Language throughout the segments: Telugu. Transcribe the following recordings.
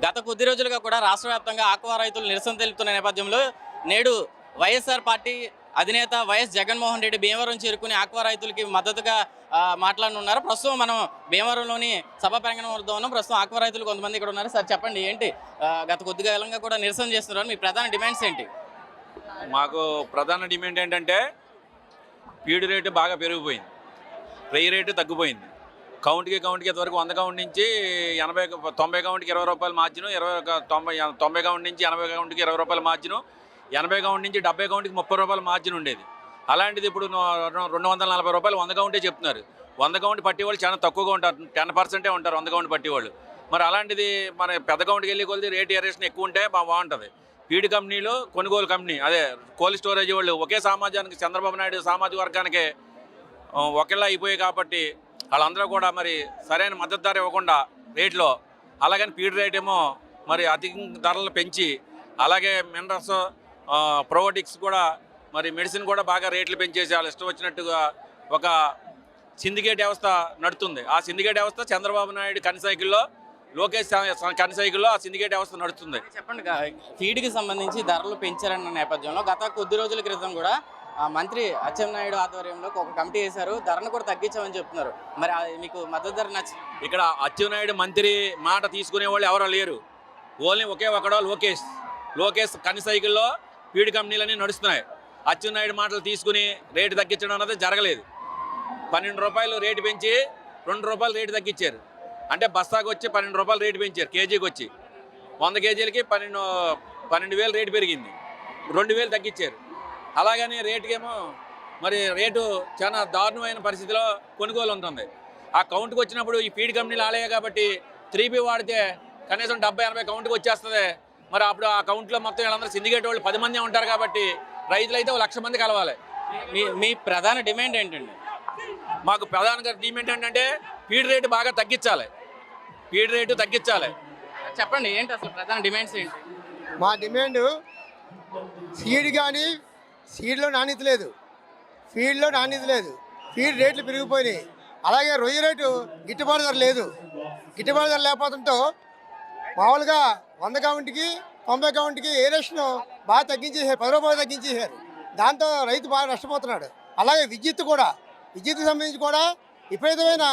గత కొద్ది రోజులుగా కూడా రాష్ట్ర వ్యాప్తంగా ఆక్వా రైతులు నిరసన తెలుపుతున్న నేపథ్యంలో నేడు వైఎస్ఆర్ పార్టీ అధినేత వైఎస్ జగన్మోహన్ రెడ్డి భీమవరం చేరుకుని ఆక్వా రైతులకి మద్దతుగా మాట్లాడనున్నారు. ప్రస్తుతం మనం భీమవరంలోని సభా ప్రాంగణం వద్ద ఉన్నాం. ప్రస్తుతం ఆక్వా రైతులు కొంతమంది ఇక్కడ ఉన్నారు. సార్ చెప్పండి, ఏంటి గత కొద్ది కాలంగా కూడా నిరసన చేస్తున్నారు, మీ ప్రధాన డిమాండ్స్ ఏంటి? మాకు ప్రధాన డిమాండ్ ఏంటంటే ఫీడ్ రేటు బాగా పెరిగిపోయింది, ఫ్రై రేటు తగ్గిపోయింది. కౌంట్కి ఇంతవరకు 100 కౌంట్ నుంచి 90 కౌంట్కి 20 రూపాయలు మార్జిను, 90 కౌంట్ నుంచి 80 కౌంట్కి 20 రూపాయల మార్జిను, 80 కౌంట్ నుంచి 70 కౌంట్కి 30 రూపాయల మార్జిన్ ఉండేది. అలాంటిది ఇప్పుడు 240 రూపాయలు 100 కౌంటే చెప్తున్నారు. 100 కౌంట్ పట్టేవాళ్ళు చాలా తక్కువగా ఉంటారు, 10% ఉంటారు 100 కౌంట్ పట్టేవాళ్ళు. మరి అలాంటిది మన పెద్ద కౌంట్కి వెళ్ళి కొలిది రేట్ ఏరియేషన్ ఎక్కువ ఉంటే బాగుంటుంది. ఫీడ్ కంపెనీలు, కొనుగోలు కంపెనీ, అదే కోల్డ్ స్టోరేజ్ వాళ్ళు ఒకే సమాజానికి, చంద్రబాబు నాయుడు సామాజిక వర్గానికి ఒకేలా అయిపోయాయి కాబట్టి వాళ్ళందరూ కూడా మరి సరైన మద్దతు ధర ఇవ్వకుండా రేట్లో, అలాగని ఫీడ్ రేట్ ఏమో మరి అధిక ధరలు పెంచి, అలాగే మినరల్స్, ప్రోబయోటిక్స్ కూడా, మరి మెడిసిన్ కూడా బాగా రేట్లు పెంచేసి వాళ్ళు ఇష్టం వచ్చినట్టుగా ఒక సిండికేట్ వ్యవస్థ నడుస్తుంది. ఆ సిండికేట్ వ్యవస్థ చంద్రబాబు నాయుడు కన్సైకిల్లో, లోకేష్ కన్సైకిల్లో ఆ సిండికేట్ వ్యవస్థ నడుస్తుంది. చెప్పండి, ఫీడ్కి సంబంధించి ధరలు పెంచారన్న నేపథ్యంలో గత కొద్ది రోజుల క్రితం కూడా మంత్రి అచ్చెన్నాయుడు ఆధ్వర్యంలో ఒక కమిటీ వేశారు, ధరను కూడా తగ్గించామని చెప్తున్నారు. మరి మీకు మద్దతు ధర నచ్చి? ఇక్కడ అచ్చెన్నాయుడు మంత్రి మాట తీసుకునే వాళ్ళు ఎవరో లేరు. ఓన్లీ ఒకే ఒకడో లోకేష్ కన్సైకిల్లో ఫీడ్ కంపెనీలన్నీ నడుస్తున్నాయి. అచ్చెన్నాయుడు మాటలు తీసుకుని రేటు తగ్గించడం అన్నది జరగలేదు. 12 రూపాయలు రేటు పెంచి 2 రూపాయలు రేటు తగ్గించారు. అంటే బస్తాకు వచ్చి 12 రూపాయలు రేటు పెంచారు. కేజీకి వచ్చి 100 కేజీలకి 12,000 రేటు పెరిగింది, 2,000 తగ్గించారు. అలాగని రేటుకేమో మరి రేటు చాలా దారుణమైన పరిస్థితిలో కొనుగోలు ఉంటుంది. ఆ కౌంట్కి వచ్చినప్పుడు ఈ ఫీడ్ కంపెనీలు ఆలయ్యాయి కాబట్టి 3P వాడితే కనీసం 70-80 కౌంట్కి వచ్చేస్తుంది. మరి అప్పుడు ఆ కౌంట్లో మొత్తం వీళ్ళందరూ సిండికేట్ వాళ్ళు 10 మంది ఉంటారు కాబట్టి రైతులు అయితే 1,00,000 మంది కలవాలి. మీ ప్రధాన డిమాండ్ ఏంటండి? మాకు ప్రధాన డిమాండ్ ఏంటంటే ఫీడ్ రేటు బాగా తగ్గించాలి, ఫీడ్ రేటు తగ్గించాలి. చెప్పండి, ఏంటి అసలు ప్రధాన డిమాండ్స్ ఏంటి? మా డిమాండ్ సీడ్ కానీ సీడ్లో నాణ్యత లేదు, ఫీడ్లో నాణ్యత లేదు, ఫీడ్ రేట్లు పెరిగిపోయినాయి. అలాగే రొయ్య రేటు గిట్టుబాటు ధర లేదు. గిట్టుబాటు ధర లేకపోవడంతో మామూలుగా 100 కౌంట్కి 90 కౌంట్కి ఏరేషన్ బాగా తగ్గించేసారు, 10 రూపాయలు తగ్గించేసారు. దాంతో రైతు బాగా నష్టపోతున్నాడు. అలాగే విద్యుత్కు సంబంధించి కూడా విపరీతమైన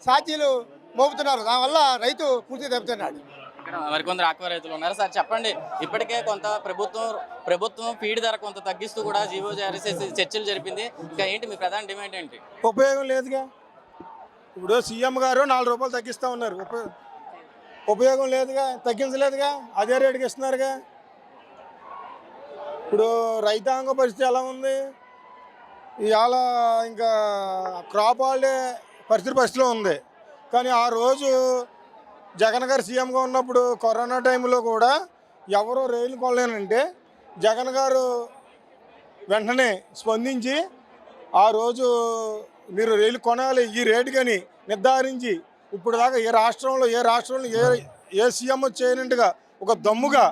ఛార్జీలు మోపుతున్నారు. దానివల్ల రైతు పూర్తిగా దెబ్బతిన్నాడు. మరికొందరు ఆక్వా రైతులు ఉన్నారు. సార్ చెప్పండి, ఇప్పటికే కొంత ప్రభుత్వం ఫీడ్ ధర కొంత తగ్గిస్తూ కూడా జీవో జారీ చేసి చర్చలు జరిపింది. ఇంకా ఏంటి మీ ప్రధాన డిమాండ్ ఏంటి? ఉపయోగం లేదుగా. ఇప్పుడు సీఎం గారు 4 రూపాయలు తగ్గిస్తూ ఉన్నారు, ఉపయోగం లేదుగా, తగ్గించలేదుగా, అదే రేటుకి ఇస్తున్నారుగా. ఇప్పుడు రైతాంగ పరిస్థితి ఎలా ఉంది? ఇవాళ ఇంకా క్రాప్ హాలిడే పరిస్థితిలో ఉంది. కానీ ఆ రోజు జగన్ గారు సీఎంగా ఉన్నప్పుడు కరోనా టైంలో కూడా ఎవరో రైలు కొనలేనంటే జగన్ గారు వెంటనే స్పందించి ఆ రోజు మీరు రైలు కొనాలి ఈ రేటు కానీ నిర్ధారించి ఇప్పుడు దాకా ఏ రాష్ట్రంలో ఏ సీఎం చేయనట్టుగా ఒక దమ్ముగా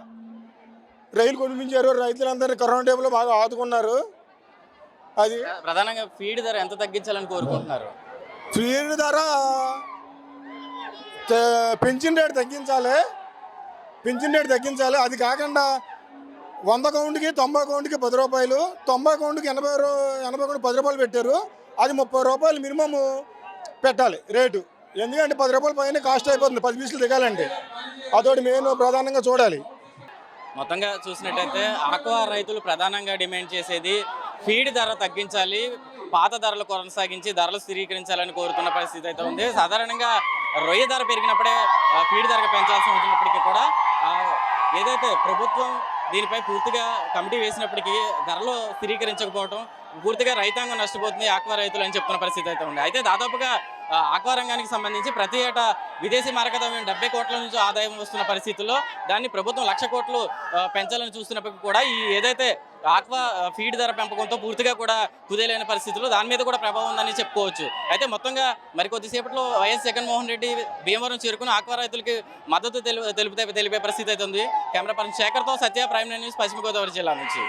రైలు కొనిపించారు. రైతులందరినీ కరోనా టైంలో బాగా ఆదుకున్నారు. అది ప్రధానంగా ఫీడ్ ధర ఎంత తగ్గించాలని కోరుకుంటున్నారు? ఫీడ్ ధర పెంచిన రేటు తగ్గించాలి. అది కాకుండా 100 కౌంట్కి 90 కౌంట్కి 10 రూపాయలు, 90 కౌంట్కి 80 కౌంట్కి 10 రూపాయలు పెట్టారు. అది 30 రూపాయలు మినిమం పెట్టాలి రేటు. ఎందుకంటే 10 రూపాయల పైన కాస్ట్ అయిపోతుంది 10 పీసులు దిగాలంటే. అదొకటి మెయిన్ ప్రధానంగా చూడాలి. మొత్తంగా చూసినట్టయితే ఆక్వా రైతులు ప్రధానంగా డిమాండ్ చేసేది ఫీడ్ ధర తగ్గించాలి, పాత ధరలు కొనసాగించి ధరలు స్థిరీకరించాలని కోరుతున్న పరిస్థితి అయితే ఉంది. సాధారణంగా రొయ్య ధర పెరిగినప్పుడే ఫీడ్ ధర పెంచాల్సి ఉంటున్నప్పటికీ కూడా ఏదైతే ప్రభుత్వం దీనిపై పూర్తిగా కమిటీ వేసినప్పటికీ ధరలు స్థిరీకరించకపోవడం పూర్తిగా రైతాంగం నష్టపోతుంది, ఆక్వా రైతులు అని చెప్తున్న పరిస్థితి అయితే ఉంది. అయితే దాదాపుగా ఆక్వా రంగానికి సంబంధించి ప్రతి ఏటా విదేశీ మారకద్రవ్యం 70 కోట్ల నుంచి ఆదాయం వస్తున్న పరిస్థితుల్లో దాన్ని ప్రభుత్వం 1,00,000 కోట్లు పెంచాలని చూస్తున్నప్పటికీ కూడా ఈ ఏదైతే ఆక్వా ఫీడ్ ధర పెంపకంతో పూర్తిగా కూడా కుదేలైన పరిస్థితుల్లో దాని మీద కూడా ప్రభావం ఉందని చెప్పుకోవచ్చు. అయితే మొత్తంగా మరికొద్దిసేపట్లో వైఎస్ జగన్మోహన్ రెడ్డి భీమవరం చేరుకుని ఆక్వా రైతులకి మద్దతు తెలిపే పరిస్థితి అయితే ఉంది. కెమెరా పర్సన్ శేఖర్తో సత్య, ప్రైమ్ న్యూస్, పశ్చిమ గోదావరి జిల్లా నుంచి.